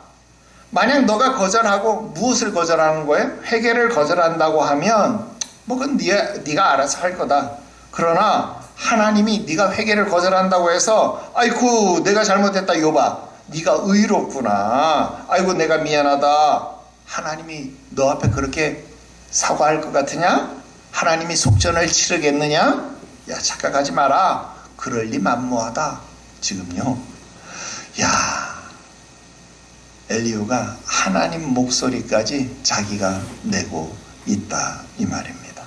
만약 너가 거절하고 무엇을 거절하는 거예요? 회개를 거절한다고 하면 뭐 그건 네가 알아서 할 거다. 그러나 하나님이 네가 회개를 거절한다고 해서 아이고 내가 잘못했다 요봐. 네가 의롭구나. 아이고 내가 미안하다. 하나님이 너 앞에 그렇게 사과할 것 같으냐? 하나님이 속전을 치르겠느냐? 야 착각하지 마라. 그럴 리 만무하다. 지금요. 야 엘리후가 하나님 목소리까지 자기가 내고 있다 이 말입니다.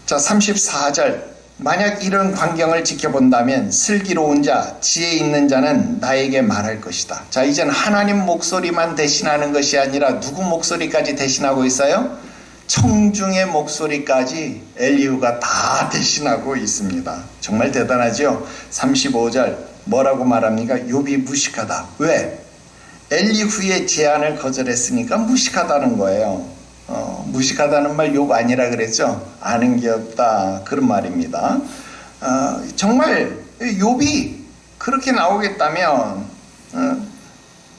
자 34절 만약 이런 광경을 지켜본다면 슬기로운 자, 지혜 있는 자는 나에게 말할 것이다. 자 이제는 하나님 목소리만 대신하는 것이 아니라 누구 목소리까지 대신하고 있어요? 청중의 목소리까지 엘리후가 다 대신하고 있습니다. 정말 대단하죠? 35절 뭐라고 말합니까? 욥이 무식하다. 왜? 엘리후의 제안을 거절했으니까 무식하다는 거예요. 무식하다는 말 욥 아니라 그랬죠? 아는 게 없다 그런 말입니다. 정말 욥이 그렇게 나오겠다면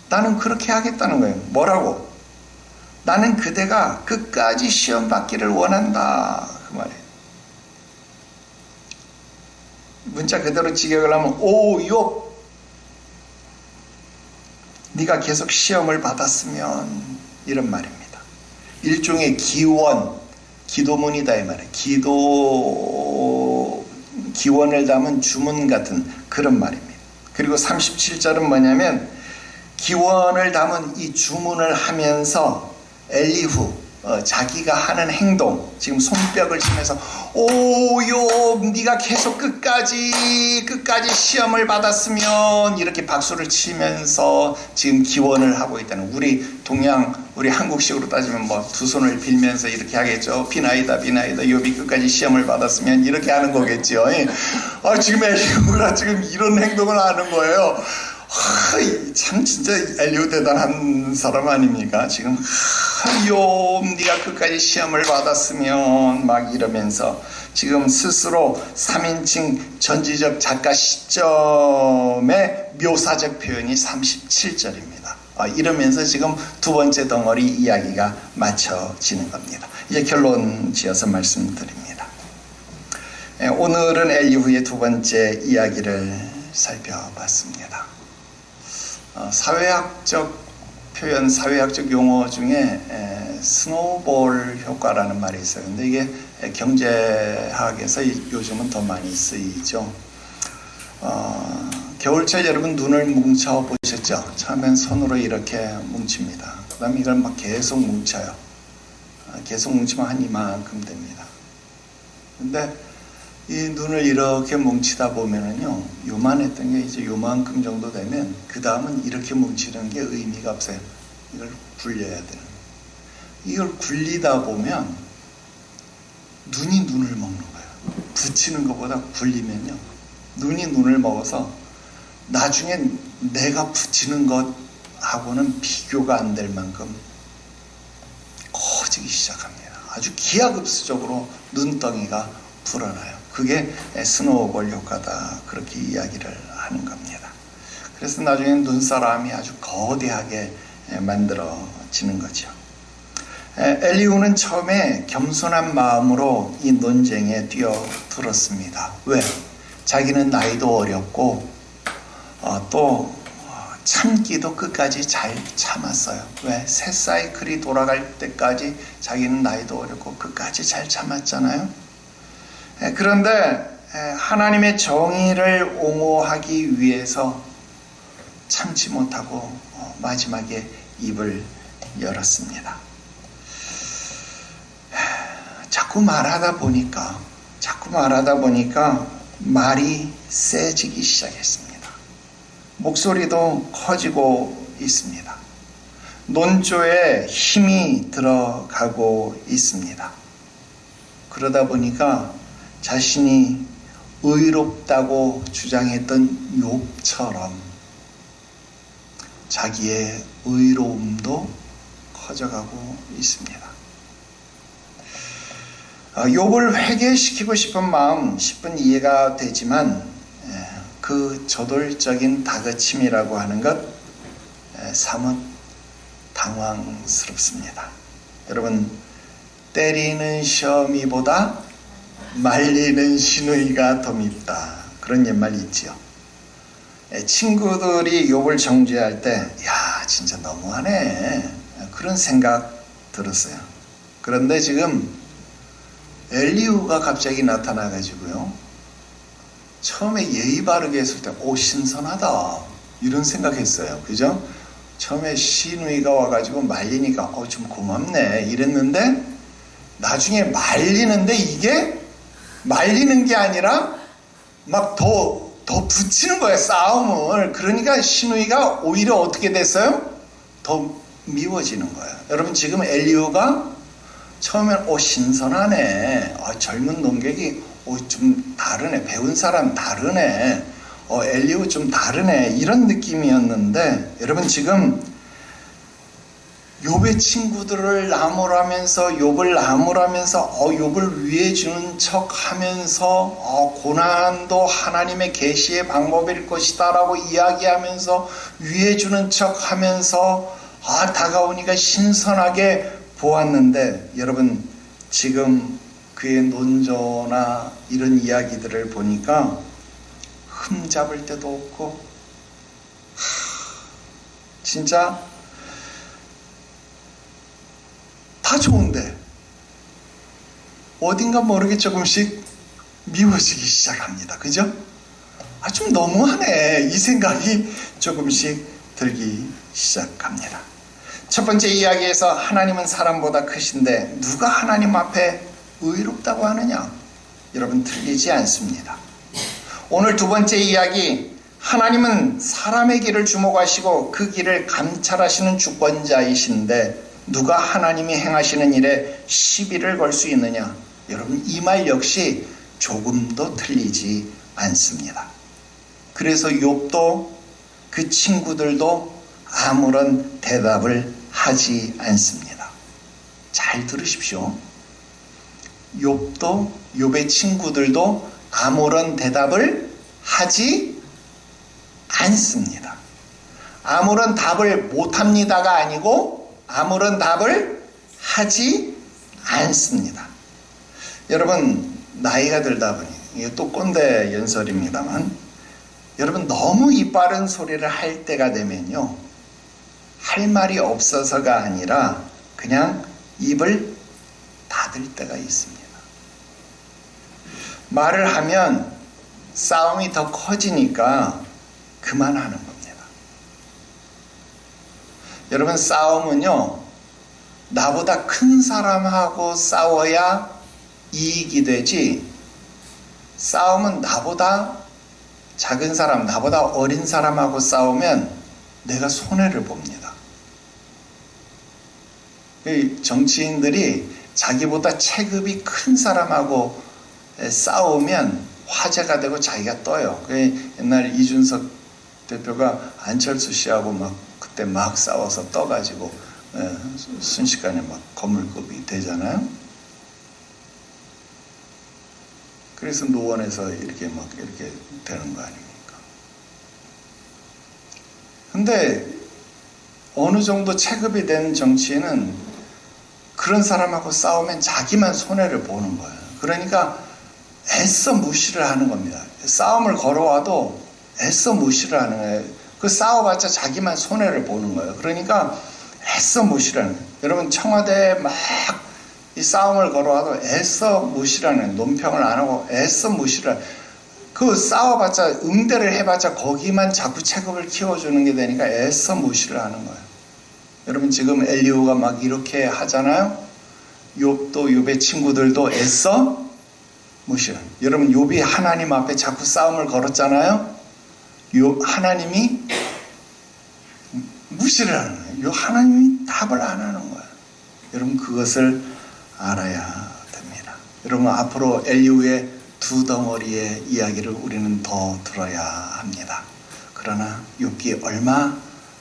나는 그렇게 하겠다는 거예요. 뭐라고? 나는 그대가 끝까지 시험 받기를 원한다 그 말이에요. 문자 그대로 직역을 하면 오 욥 네가 계속 시험을 받았으면 이런 말입니다. 일종의 기도문이다 이 말이에요. 기원을 담은 주문 같은 그런 말입니다. 그리고 37절은 뭐냐면 기원을 담은 이 주문을 하면서 엘리후 자기가 하는 행동 지금 손뼉을 치면서 오 욥 네가 계속 끝까지 시험을 받았으면 이렇게 박수를 치면서 지금 기원을 하고 있다는 우리 한국식으로 따지면 뭐 두 손을 빌면서 이렇게 하겠죠. 비나이다 욥이 끝까지 시험을 받았으면 이렇게 하는 거겠죠. 지금 엘리후가 지금 이런 행동을 하는 거예요. 참 진짜 엘리후 대단한 사람 아닙니까? 지금 욥 네가 끝까지 시험을 받았으면 막 이러면서 지금 스스로 3인칭 전지적 작가 시점의 묘사적 표현이 37절입니다. 이러면서 지금 두 번째 덩어리 이야기가 맞춰지는 겁니다. 이제 결론 지어서 말씀드립니다. 오늘은 엘리후의 두 번째 이야기를 살펴봤습니다. 사회학적 표현, 사회학적 용어 중에 스노우볼 효과라는 말이 있어요. 근데 이게 경제학에서 요즘은 더 많이 쓰이죠. 겨울철 여러분 눈을 뭉쳐 보셨죠? 처음엔 손으로 이렇게 뭉칩니다. 그 다음에 이걸 막 계속 뭉쳐요. 계속 뭉치면 한 이만큼 됩니다. 근데 이 눈을 이렇게 뭉치다 보면은요, 요만했던 게 이제 요만큼 정도 되면 그 다음은 이렇게 뭉치는 게 의미가 없어요. 이걸 굴려야 되는 거예요. 이걸 굴리다 보면 눈이 눈을 먹는 거예요. 붙이는 것보다 굴리면요, 눈이 눈을 먹어서 나중에 내가 붙이는 것하고는 비교가 안 될 만큼 커지기 시작합니다. 아주 기하급수적으로 눈덩이가 불어나요. 그게 스노우볼 효과다, 그렇게 이야기를 하는 겁니다. 그래서 나중에는 눈사람이 아주 거대하게 만들어지는 거죠. 엘리후는 처음에 겸손한 마음으로 이 논쟁에 뛰어들었습니다. 왜? 자기는 나이도 어렸고 또 참기도 끝까지 잘 참았어요. 왜? 새 사이클이 돌아갈 때까지 자기는 나이도 어렸고 끝까지 잘 참았잖아요. 그런데 하나님의 정의를 옹호하기 위해서 참지 못하고 마지막에 입을 열었습니다. 자꾸 말하다 보니까 말이 세지기 시작했습니다. 목소리도 커지고 있습니다. 논조에 힘이 들어가고 있습니다. 그러다 보니까 자신이 의롭다고 주장했던 욥처럼 자기의 의로움도 커져가고 있습니다. 욥을 회개시키고 싶은 마음 10분 이해가 되지만 그 저돌적인 다그침이라고 하는 것 사뭇 당황스럽습니다. 여러분, 때리는 시험이보다 말리는 시누이가 더 밉다, 그런 옛말이 있지요. 친구들이 욥을 정죄할 때 야, 진짜 너무하네, 그런 생각 들었어요. 그런데 지금 엘리후가 갑자기 나타나가지고요, 처음에 예의 바르게 했을 때 신선하다, 이런 생각했어요. 그죠? 처음에 시누이가 와가지고 말리니까 좀 고맙네 이랬는데, 나중에 말리는데 이게 말리는 게 아니라 막 더 붙이는 거예요, 싸움을. 그러니까 시누이가 오히려 어떻게 됐어요? 더 미워지는 거예요. 여러분, 지금 엘리후가 처음엔 신선하네, 젊은 농객이 좀 다르네, 배운 사람 다르네, 엘리후 좀 다르네, 이런 느낌이었는데, 여러분 지금 욥의 친구들을 나무라면서 욥을 나무라면서 욥을 위해 주는 척하면서 고난도 하나님의 계시의 방법일 것이다 라고 이야기하면서 위해 주는 척하면서 다가오니까 신선하게 보았는데, 여러분 지금 그의 논조나 이런 이야기들을 보니까 흠잡을 데도 없고 진짜 다 좋은데 어딘가 모르게 조금씩 미워지기 시작합니다. 그죠? 좀 너무하네, 이 생각이 조금씩 들기 시작합니다. 첫 번째 이야기에서 하나님은 사람보다 크신데 누가 하나님 앞에 의롭다고 하느냐? 여러분, 틀리지 않습니다. 오늘 두 번째 이야기, 하나님은 사람의 길을 주목하시고 그 길을 감찰하시는 주권자이신데 누가 하나님이 행하시는 일에 시비를 걸 수 있느냐? 여러분, 이 말 역시 조금도 틀리지 않습니다. 그래서 욥도 그 친구들도 아무런 대답을 하지 않습니다. 잘 들으십시오. 욥도 욥의 친구들도 아무런 대답을 하지 않습니다. 아무런 답을 못합니다가 아니고 아무런 답을 하지 않습니다. 여러분 나이가 들다 보니 이게 또 꼰대 연설입니다만 여러분 너무 입 바른 소리를 할 때가 되면요 할 말이 없어서가 아니라 그냥 입을 닫을 때가 있습니다. 말을 하면 싸움이 더 커지니까 그만하는 겁니다. 여러분 싸움은요 나보다 큰 사람하고 싸워야 이익이 되지 싸움은 나보다 작은 사람, 나보다 어린 사람하고 싸우면 내가 손해를 봅니다. 정치인들이 자기보다 체급이 큰 사람하고 싸우면 화제가 되고 자기가 떠요. 옛날 이준석 대표가 안철수 씨하고 그때 막 싸워서 떠가지고 순식간에 거물급이 되잖아요. 그래서 노원에서 이렇게 되는 거 아닙니까? 근데 어느 정도 체급이 된 정치인은 그런 사람하고 싸우면 자기만 손해를 보는 거예요. 그러니까 애써 무시를 하는 겁니다. 싸움을 걸어와도 애써 무시를 하는 거예요. 그 싸워봤자 자기만 손해를 보는 거예요. 그러니까 애써 무시를 하는 거예요. 여러분 청와대에 막 이 싸움을 걸어와도 애써 무시를 하는 거예요. 논평을 안 하고 애써 무시를 하는 거예요. 그 싸워봤자 응대를 해봤자 거기만 자꾸 체급을 키워주는 게 되니까 애써 무시를 하는 거예요. 여러분 지금 엘리후가 막 이렇게 하잖아요. 욥도 욥의 친구들도 애써 무시를. 여러분 욥이 하나님 앞에 자꾸 싸움을 걸었잖아요. 하나님이 무시를 하는 거예요. 하나님이 답을 안 하는 거예요. 여러분 그것을 알아야 됩니다. 여러분 앞으로 엘리후의 두 덩어리의 이야기를 우리는 더 들어야 합니다. 그러나 욥기 얼마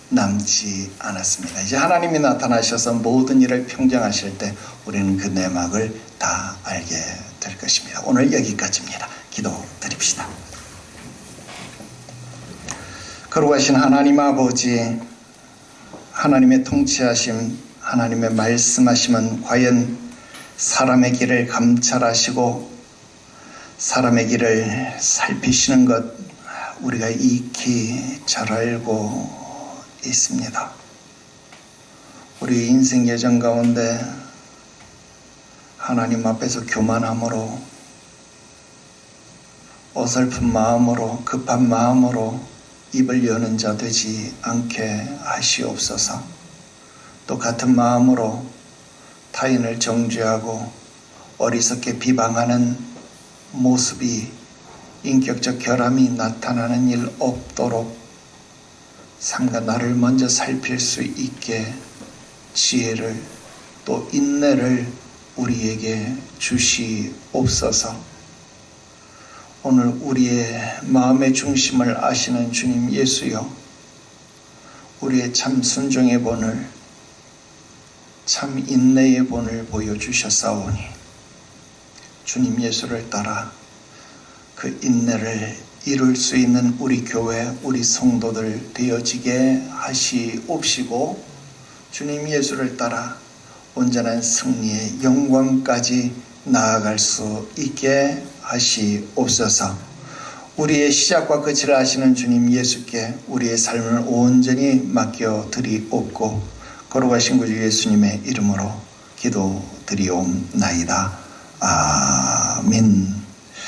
남지 않았습니다. 이제 하나님이 나타나셔서 모든 일을 평정하실 때 우리는 그 내막을 다 알게 될 것입니다. 오늘 여기까지입니다. 기도 드립시다. 거룩하신 하나님 아버지, 하나님의 통치하심, 하나님의 말씀하심은 과연 사람의 길을 감찰하시고 사람의 길을 살피시는 것 우리가 익히 잘 알고 있습니다. 우리 인생 여정 가운데 하나님 앞에서 교만함으로 어설픈 마음으로 급한 마음으로 입을 여는 자 되지 않게 하시옵소서. 또 같은 마음으로 타인을 정죄하고 어리석게 비방하는 모습이 인격적 결함이 나타나는 일 없도록 삼가 나를 먼저 살필 수 있게 지혜를 또 인내를 우리에게 주시옵소서. 오늘 우리의 마음의 중심을 아시는 주님 예수여, 우리의 참 순종의 본을 참 인내의 본을 보여주셨사오니 주님 예수를 따라 그 인내를 이룰 수 있는 우리 교회, 우리 성도들 되어지게 하시옵시고 주님 예수를 따라 온전한 승리의 영광까지 나아갈 수 있게 하시옵소서. 우리의 시작과 끝을 아시는 주님 예수께 우리의 삶을 온전히 맡겨드리옵고 거룩하신 구주 예수님의 이름으로 기도드리옵나이다. 아멘.